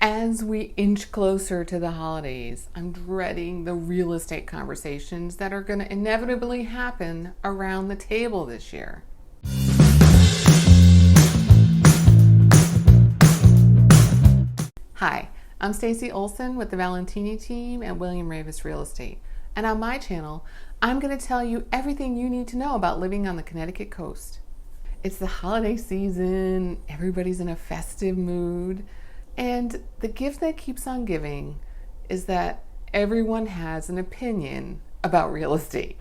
As we inch closer to the holidays, I'm dreading the real estate conversations that are going to inevitably happen around the table this year. Hi, I'm Stacy Olson with the Valentini team at William Ravis Real Estate. And on my channel, I'm going to tell you everything you need to know about living on the Connecticut coast. It's the holiday season, everybody's in a festive mood. And the gift that keeps on giving is that everyone has an opinion about real estate.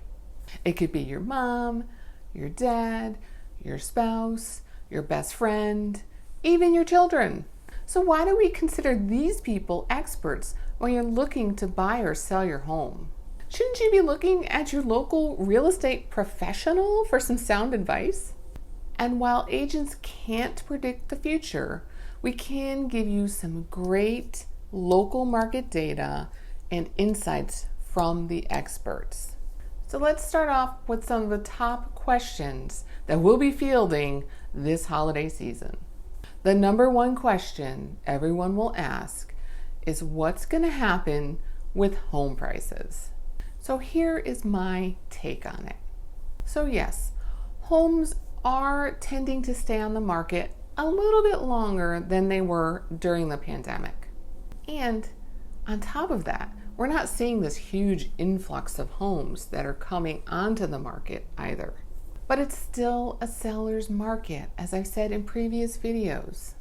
It could be your mom, your dad, your spouse, your best friend, even your children. So why do we consider these people experts when you're looking to buy or sell your home? Shouldn't you be looking at your local real estate professional for some sound advice? And while agents can't predict the future, we can give you some great local market data and insights from the experts. So let's start off with some of the top questions that we'll be fielding this holiday season. The number one question everyone will ask is what's going to happen with home prices? So here is my take on it. So yes, homes are tending to stay on the market a little bit longer than they were during the pandemic. And on top of that, we're not seeing this huge influx of homes that are coming onto the market either. But it's still a seller's market, as I've said in previous videos.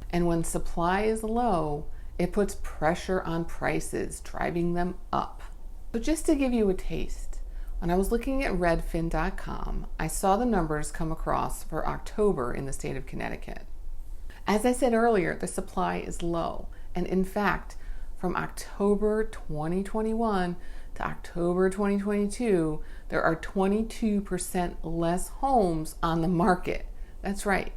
And when supply is low, it puts pressure on prices, driving them up. So just to give you a taste, when I was looking at redfin.com, I saw the numbers come across for October in the state of Connecticut. As I said earlier, the supply is low. And in fact, from October 2021 to October 2022, there are 22% less homes on the market. That's right,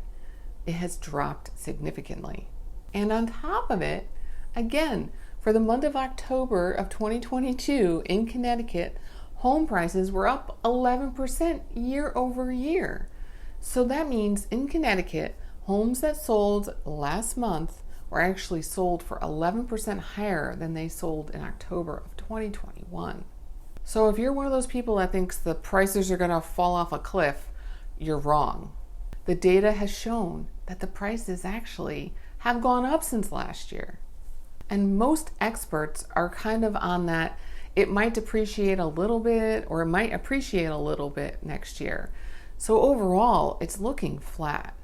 it has dropped significantly. And on top of it, again, for the month of October of 2022 in Connecticut, home prices were up 11% year over year. So that means in Connecticut, homes that sold last month were actually sold for 11% higher than they sold in October of 2021. So if you're one of those people that thinks the prices are going to fall off a cliff, you're wrong. The data has shown that the prices actually have gone up since last year. And most experts are kind of on that it might depreciate a little bit or it might appreciate a little bit next year. So overall, it's looking flat.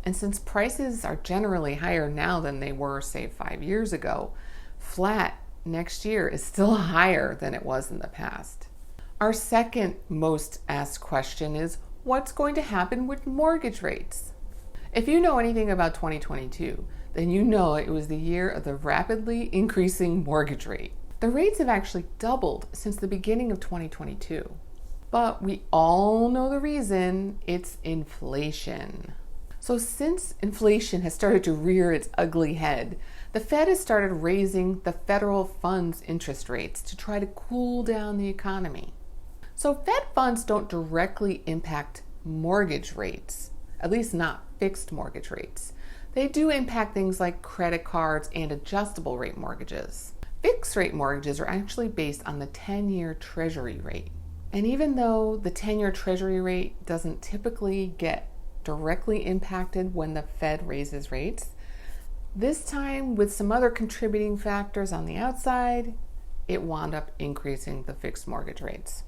And since prices are generally higher now than they were, say, 5 years ago, flat next year is still higher than it was in the past. Our second most asked question is, what's going to happen with mortgage rates? If you know anything about 2022, then you know it was the year of the rapidly increasing mortgage rate. The rates have actually doubled since the beginning of 2022. But we all know the reason. It's inflation. So since inflation has started to rear its ugly head, the Fed has started raising the federal funds interest rates to try to cool down the economy. So Fed funds don't directly impact mortgage rates, at least not fixed mortgage rates. They do impact things like credit cards and adjustable rate mortgages. Fixed rate mortgages are actually based on the 10-year Treasury rate. And even though the 10-year Treasury rate doesn't typically get directly impacted when the Fed raises rates, this time with some other contributing factors on the outside, it wound up increasing the fixed mortgage rates.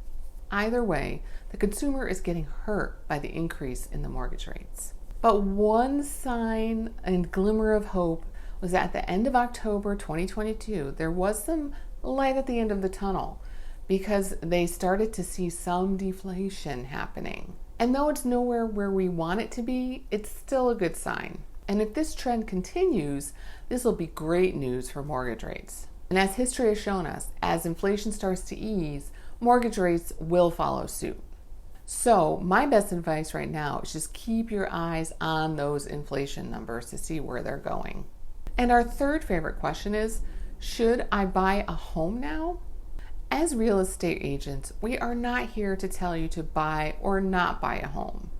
Either way, the consumer is getting hurt by the increase in the mortgage rates. But one sign and glimmer of hope was at the end of October 2022, there was some light at the end of the tunnel because they started to see some deflation happening. And though it's nowhere where we want it to be, it's still a good sign. And if this trend continues, this will be great news for mortgage rates. And as history has shown us, as inflation starts to ease, mortgage rates will follow suit. So my best advice right now is just keep your eyes on those inflation numbers to see where they're going. And our third favorite question is, should I buy a home now? As real estate agents, we are not here to tell you to buy or not buy a home.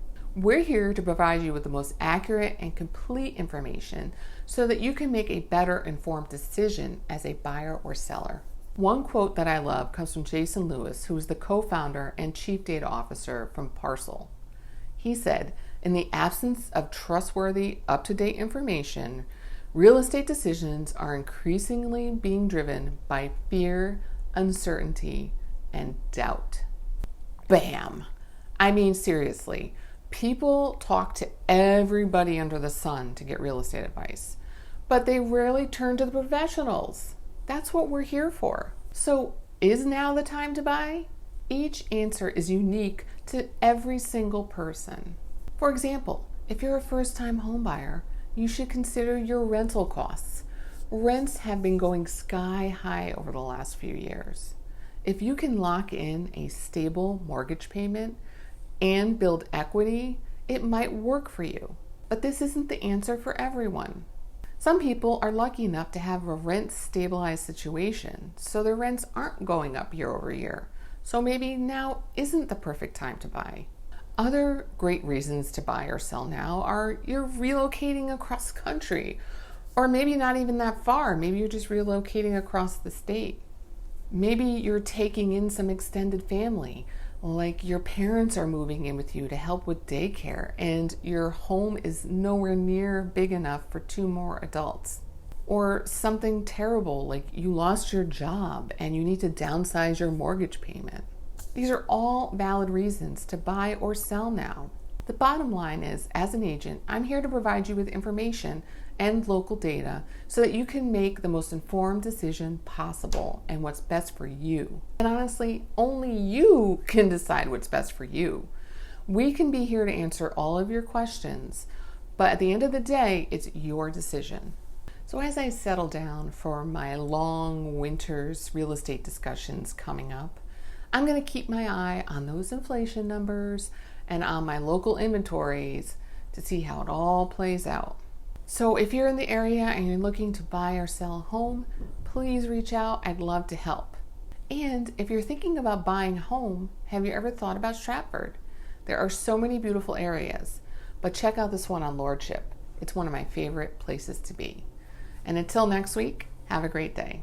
We're here to provide you with the most accurate and complete information so that you can make a better informed decision as a buyer or seller. One quote that I love comes from Jason Lewis, who is the co-founder and chief data officer from Parcel. He said, "In the absence of trustworthy, up-to-date information, real estate decisions are increasingly being driven by fear, uncertainty, and doubt." Bam! I mean, seriously, people talk to everybody under the sun to get real estate advice, but they rarely turn to the professionals. That's what we're here for. So, is now the time to buy? Each answer is unique to every single person. For example, if you're a first-time home buyer, you should consider your rental costs. Rents have been going sky high over the last few years. If you can lock in a stable mortgage payment and build equity, it might work for you. But this isn't the answer for everyone. Some people are lucky enough to have a rent stabilized situation, so their rents aren't going up year over year. So maybe now isn't the perfect time to buy. Other great reasons to buy or sell now are you're relocating across country, or maybe not even that far. Maybe you're just relocating across the state. Maybe you're taking in some extended family, like your parents are moving in with you to help with daycare, and your home is nowhere near big enough for 2 more adults. Or something terrible, like you lost your job and you need to downsize your mortgage payment. These are all valid reasons to buy or sell now. The bottom line is, as an agent, I'm here to provide you with information and local data so that you can make the most informed decision possible and what's best for you. And honestly, only you can decide what's best for you. We can be here to answer all of your questions, but at the end of the day, it's your decision. So as I settle down for my long winter's real estate discussions coming up, I'm going to keep my eye on those inflation numbers and on my local inventories to see how it all plays out. So if you're in the area and you're looking to buy or sell a home, please reach out. I'd love to help. And if you're thinking about buying a home, have you ever thought about Stratford? There are so many beautiful areas, but check out this one on Lordship. It's one of my favorite places to be. And until next week, have a great day.